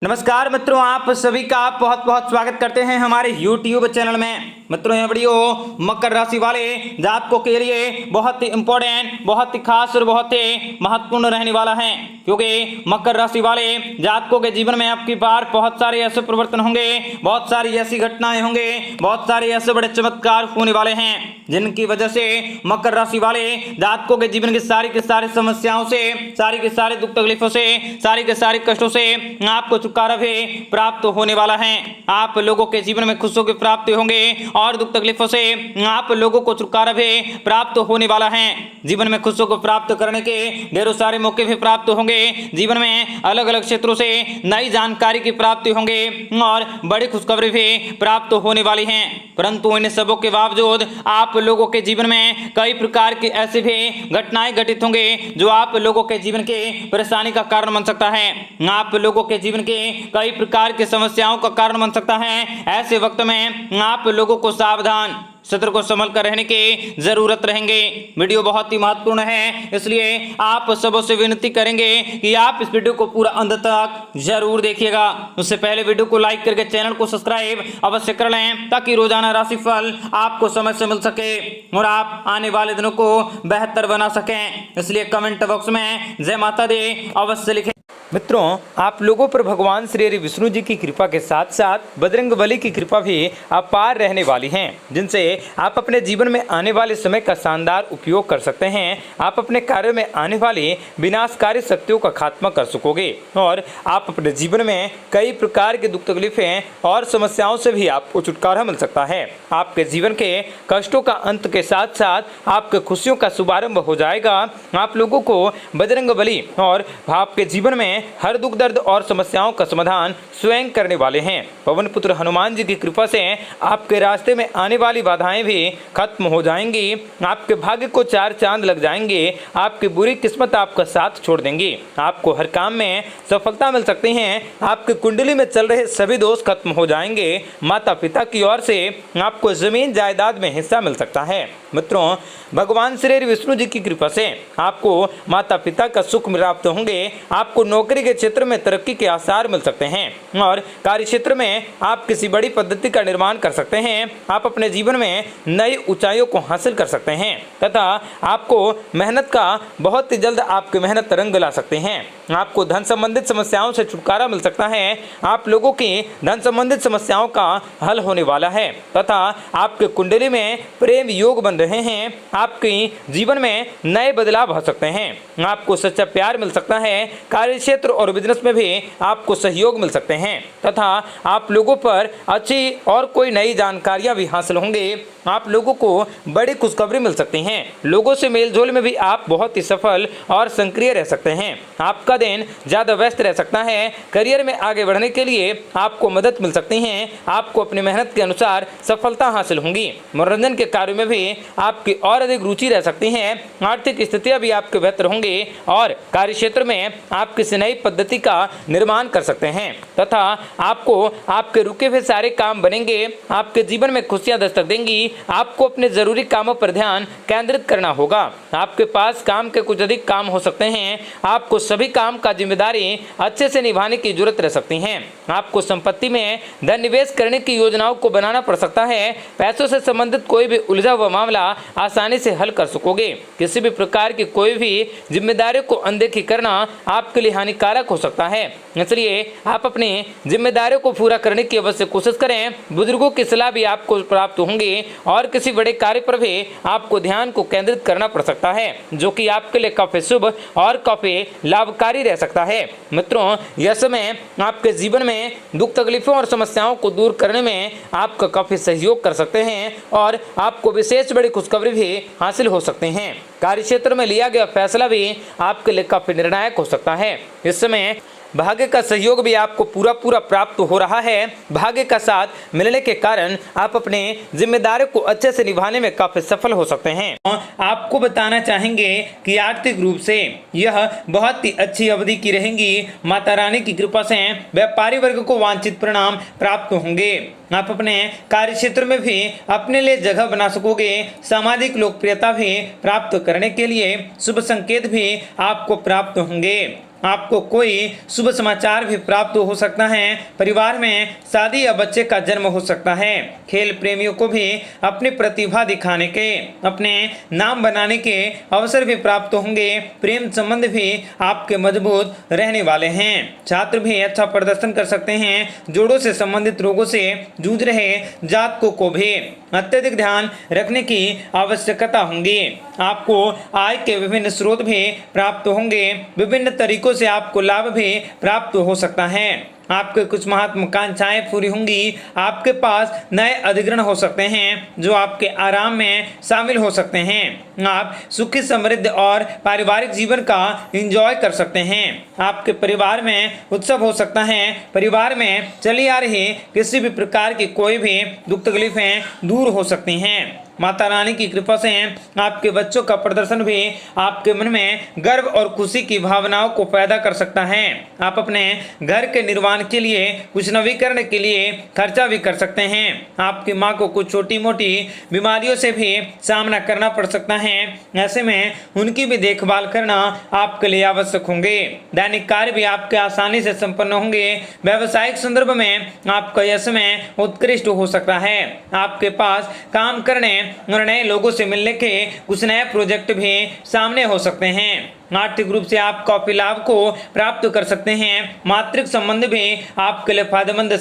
नमस्कार मित्रों, आप सभी का बहुत बहुत स्वागत करते हैं हमारे YouTube चैनल में। मित्रों, यह वीडियो मकर राशि वाले जातकों के लिए बहुत ही इंपॉर्टेंट, बहुत ही खास और बहुत ही महत्वपूर्ण रहने वाला है, क्योंकि मकर राशि वाले जातकों के जीवन में आपकी बार बहुत सारे ऐसे परिवर्तन होंगे, बहुत सारी ऐसी घटनाएं होंगे, बहुत सारे ऐसे बड़े चमत्कार होने वाले हैं, जिनकी वजह से मकर राशि वाले जातकों के जीवन की सारी समस्याओं से, सारी के सारे दुख तकलीफों से, सारी के सारे कष्टों से आपको छुटकारा भी प्राप्त होने वाला है। आप लोगों के जीवन में खुशियों की प्राप्ति होंगे और दुख तकलीफों से आप लोगों को छुटकारा भी प्राप्त होने वाला है। जीवन में खुशियों को प्राप्त करने के ढेरों सारे मौके भी प्राप्त होंगे। जीवन में अलग अलग क्षेत्रों से नई जानकारी की प्राप्ति होंगे और बड़ी खुशखबरी भी प्राप्त होने वाली है। परंतु इन सबों के बावजूद आप लोगों के जीवन में कई प्रकार की ऐसी भी घटनाएं घटित होंगे जो आप लोगों के जीवन के परेशानी का कारण बन सकता है। आप लोगों के जीवन के कई प्रकार की समस्याओं का कारण बन सकता है। ऐसे वक्त में आप लोगों को सावधान, सतर्क को संभल कर रहने की जरूरत रहेंगे। वीडियो बहुत ही महत्वपूर्ण है, इसलिए आप सबों से विनती करेंगे कि आप इस वीडियो को पूरा अंत तक जरूर देखिएगा। उससे पहले वीडियो को लाइक करके चैनल को सब्सक्राइब अवश्य कर लें, ताकि रोजाना राशिफल आपको समय से मिल सके और आप आने वाले दिनों को बेहतर बना सकें। इसलिए कमेंट बॉक्स में जय माता दी अवश्य लिखें। मित्रों, आप लोगों पर भगवान श्री हरि विष्णु जी की कृपा के साथ साथ बजरंग बली की कृपा भी अपार रहने वाली है, जिनसे आप अपने जीवन में आने वाले समय का शानदार उपयोग कर सकते हैं। आप अपने कार्य में आने वाली विनाशकारी शक्तियों का खात्मा कर सकोगे और आप अपने जीवन में कई प्रकार के दुख तकलीफें और समस्याओं से भी आपको छुटकारा मिल सकता है। आपके जीवन के कष्टों का अंत के साथ साथ आपके खुशियों का शुभारंभ हो जाएगा। आप लोगों को बजरंग बली और आपके जीवन में हर दुख दर्द और समस्याओं का समाधान स्वयं करने वाले हैं। पवन पुत्र हनुमान जी की कृपा से आपके रास्ते में आने वाली बाधाएं भी खत्म हो जाएंगी। आपके भाग्य को चार चांद लग जाएंगे। आपकी बुरी किस्मत आपका साथ छोड़ देंगी। आपको हर काम में सफलता मिल सकती है। आपकी कुंडली में चल रहे सभी दोष खत्म हो जाएंगे। माता पिता की ओर से आपको जमीन जायदाद में हिस्सा मिल सकता है। मित्रों, भगवान श्री विष्णु जी की कृपा से आपको माता पिता का सुख प्राप्त होंगे। आपको नौकरी के क्षेत्र में तरक्की के आसार मिल सकते हैं और कार्य क्षेत्र में आप किसी बड़ी पद्धति का निर्माण कर सकते हैं। आप अपने जीवन में नई ऊंचाइयों को हासिल कर सकते हैं तथा आपको मेहनत का बहुत ही जल्द आपकी मेहनत रंग ला सकते हैं। आपको धन संबंधित समस्याओं से छुटकारा मिल सकता है। आप लोगों की धन संबंधित समस्याओं का हल होने वाला है तथा आपके कुंडली में प्रेम योग बन रहे हैं। आपके जीवन में नए बदलाव हो सकते हैं। आपको सच्चा प्यार मिल सकता है। कार्य क्षेत्र और बिजनेस में भी आपको सहयोग मिल सकते हैं तथा आप लोगों पर अच्छी और कोई नई जानकारियां भी हासिल होंगे। आप लोगों को बड़ी खुशखबरी मिल सकती हैं। लोगों से मेलजोल में भी आप बहुत ही सफल और सक्रिय रह सकते हैं। आपका दिन ज्यादा व्यस्त रह सकता है। करियर में आगे बढ़ने के लिए आपको मदद मिल सकती है। आपको अपनी मेहनत के अनुसार सफलता हासिल होंगी। मनोरंजन के कार्यों में भी आपकी और अधिक रुचि रह सकती है। आर्थिक स्थितियां भी आपके बेहतर होंगी और कार्य क्षेत्र में आप किसी नई पद्धति का निर्माण कर सकते हैं तथा आपको आपके रुके हुए सारे काम बनेंगे। आपके जीवन में खुशियां दस्तक देंगी। आपको अपने जरूरी कामों पर ध्यान केंद्रित करना होगा। आपके पास काम के कुछ अधिक काम हो सकते हैं। आपको सभी काम का जिम्मेदारी अच्छे से निभाने की जरूरत रह सकती है। आपको संपत्ति में धन निवेश करने की योजनाओं को बनाना पड़ सकता है। पैसों से संबंधित कोई भी उलझा हुआ मामला आसानी से हल कर सकोगे। किसी भी प्रकार की कोई भी जिम्मेदारी को अनदेखी करना आपके लिए हानिकारक हो सकता है, इसलिए आप अपनी जिम्मेदारियों को पूरा करने की अवश्य कोशिश करें। बुजुर्गों की सलाह भी आपको प्राप्त होंगी और किसी बड़े कार्य पर भी आपको ध्यान को केंद्रित करना पड़ सकता है, जो कि आपके लिए काफी शुभ और काफी लाभकारी रह सकता है। मित्रों, यह समय आपके जीवन में दुख तकलीफों और समस्याओं को दूर करने में आपका काफी सहयोग कर सकते हैं और आपको विशेष बड़ी खुशखबरी भी हासिल हो सकते हैं। कार्य क्षेत्र में लिया गया फैसला भी आपके लिए काफी निर्णायक हो सकता है। इस समय भाग्य का सहयोग भी आपको पूरा प्राप्त हो रहा है। भाग्य का साथ मिलने के कारण आप अपने जिम्मेदारियों को अच्छे से निभाने में काफी सफल हो सकते हैं। आपको बताना चाहेंगे कि आर्थिक रूप से यह बहुत ही अच्छी अवधि की रहेंगी। माता रानी की कृपा से व्यापारी वर्ग को वांछित परिणाम प्राप्त होंगे। आप अपने कार्य क्षेत्र में भी अपने लिए जगह बना सकोगे। सामाजिक लोकप्रियता भी प्राप्त करने के लिए शुभ संकेत भी आपको प्राप्त होंगे। आपको कोई शुभ समाचार भी प्राप्त हो सकता है। परिवार में शादी या बच्चे का जन्म हो सकता है। खेल प्रेमियों को भी अपनी प्रतिभा दिखाने के, अपने नाम बनाने के अवसर भी प्राप्त होंगे। प्रेम संबंध भी आपके मजबूत रहने वाले हैं। छात्र भी अच्छा प्रदर्शन कर सकते हैं। जोड़ों से संबंधित रोगों से जूझ रहे जातकों को भी अत्यधिक ध्यान रखने की आवश्यकता होगी। आपको आय के विभिन्न स्रोत भी प्राप्त होंगे। विभिन्न तरीकों से आपको लाभ भी प्राप्त हो सकता है। आपके कुछ महत्वाकांक्षाएं पूरी होंगी। आपके पास नए अधिग्रहण हो सकते हैं जो आपके आराम में शामिल हो सकते हैं। आप सुखी समृद्ध और पारिवारिक जीवन का एंजॉय कर सकते हैं। आपके परिवार में उत्सव हो सकता है। परिवार में चली आ रही किसी भी प्रकार की कोई भी दुख तकलीफें दूर हो सकती हैं। माता रानी की कृपा से आपके बच्चों का प्रदर्शन भी आपके मन में गर्व और खुशी की भावनाओं को पैदा कर सकता है। आप अपने घर के निर्माण के लिए कुछ नवीकरण के लिए खर्चा भी कर सकते हैं। आपकी माँ को कुछ छोटी मोटी बीमारियों से भी सामना करना पड़ सकता है। ऐसे में उनकी भी देखभाल करना आपके लिए आवश्यक होंगे। दैनिक कार्य भी आपके आसानी से संपन्न होंगे। व्यावसायिक संदर्भ में आपका यह समय उत्कृष्ट हो सकता है। आपके पास काम करने और नए लोगों से मिलने के कुछ नए प्रोजेक्ट भी सामने हो सकते हैं। आर्थिक रूप से आप काफी लाभ को प्राप्त कर सकते हैं। मातृक संबंध भी आपके लिए फायदेमंद।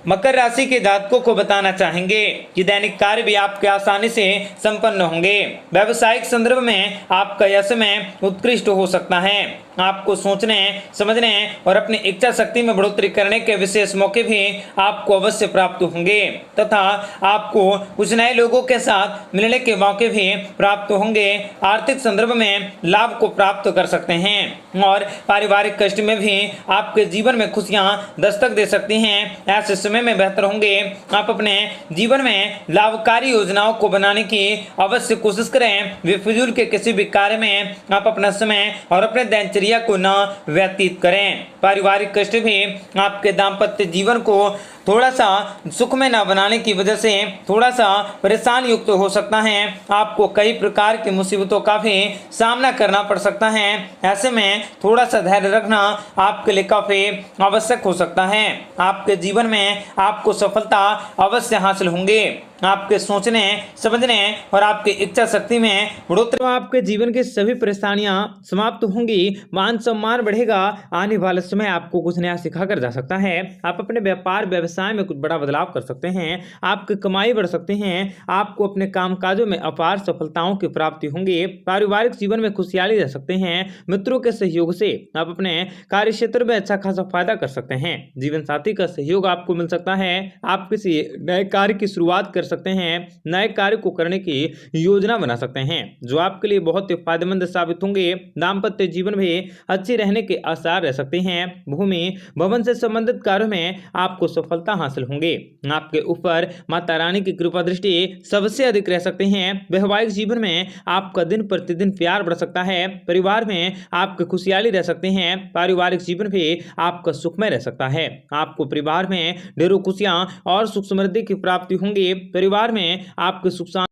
मकर राशि के जातकों को बताना चाहेंगे कि दैनिक कार्य भी आपके आसानी से संपन्न होंगे। व्यावसायिक संदर्भ में आपका यह समय उत्कृष्ट हो सकता है। आपको सोचने, समझने और अपनी इच्छा शक्ति में बढ़ोतरी करने के विशेष मौके भी आपको अवश्य प्राप्त होंगे तथा आपको कुछ नए लोगों के साथ मिलने के मौके भी प्राप्त होंगे। आर्थिक संदर्भ में लाभ को प्राप्त कर सकते हैं और पारिवारिक कष्ट में भी आपके जीवन में खुशियां दस्तक दे सकती हैं। ऐसे समय में बेहतर होंगे आप अपने जीवन में लाभकारी योजनाओं को बनाने की अवश्य कोशिश करें। बेफिजूल के किसी भी कार्य में आप अपना समय और अपने दिनचर्या को न व्यतीत करें। पारिवारिक कष्ट भी आपके दाम्पत्य जीवन को थोड़ा सा सुखमय न बनाने की वजह से थोड़ा सा परेशान युक्त हो सकता है। आपको कई प्रकार की मुसीबतों का भी सामना करना पड़ सकता है। ऐसे में थोड़ा सा धैर्य रखना आपके लिए काफी आवश्यक हो सकता है। आपके जीवन में आपको सफलता अवश्य हासिल होंगे। आपके सोचने, समझने और आपकी इच्छा शक्ति में बढ़ोतरी, आपके जीवन की सभी परेशानियां समाप्त होंगी। मान सम्मान बढ़ेगा। आने वाले समय आपको कुछ नया सिखा कर जा सकता है। आप अपने व्यापार व्यवसाय में कुछ बड़ा बदलाव कर सकते हैं। आपकी कमाई बढ़ सकते हैं। आपको अपने कामकाजों में अपार सफलताओं की प्राप्ति होंगी। पारिवारिक जीवन में खुशहाली रह सकते हैं। मित्रों के सहयोग से आप अपने कार्य क्षेत्र में अच्छा खासा फायदा कर सकते हैं। जीवन साथी का सहयोग आपको मिल सकता है। आप किसी नए कार्य की शुरुआत कर सकते हैं। नए कार्य को करने की योजना बना सकते हैं जो आपके लिए बहुत ही फायदेमंद साबित होंगे। दाम्पत्य जीवन भी अच्छे रहने के आसार रह सकते हैं। भूमि भवन से संबंधित कार्यों में आपको सफलता हासिल होंगे। आपके ऊपर माता रानी की कृपा दृष्टि सबसे अधिक रह सकते हैं। वैवाहिक जीवन में आपका दिन प्रतिदिन प्यार बढ़ सकता है। परिवार में आपकी खुशहाली रह सकते हैं। पारिवारिक जीवन भी आपका सुखमय रह सकता है। आपको परिवार में ढेरों खुशियां और सुख समृद्धि की प्राप्ति होंगी। परिवार में आपके सुख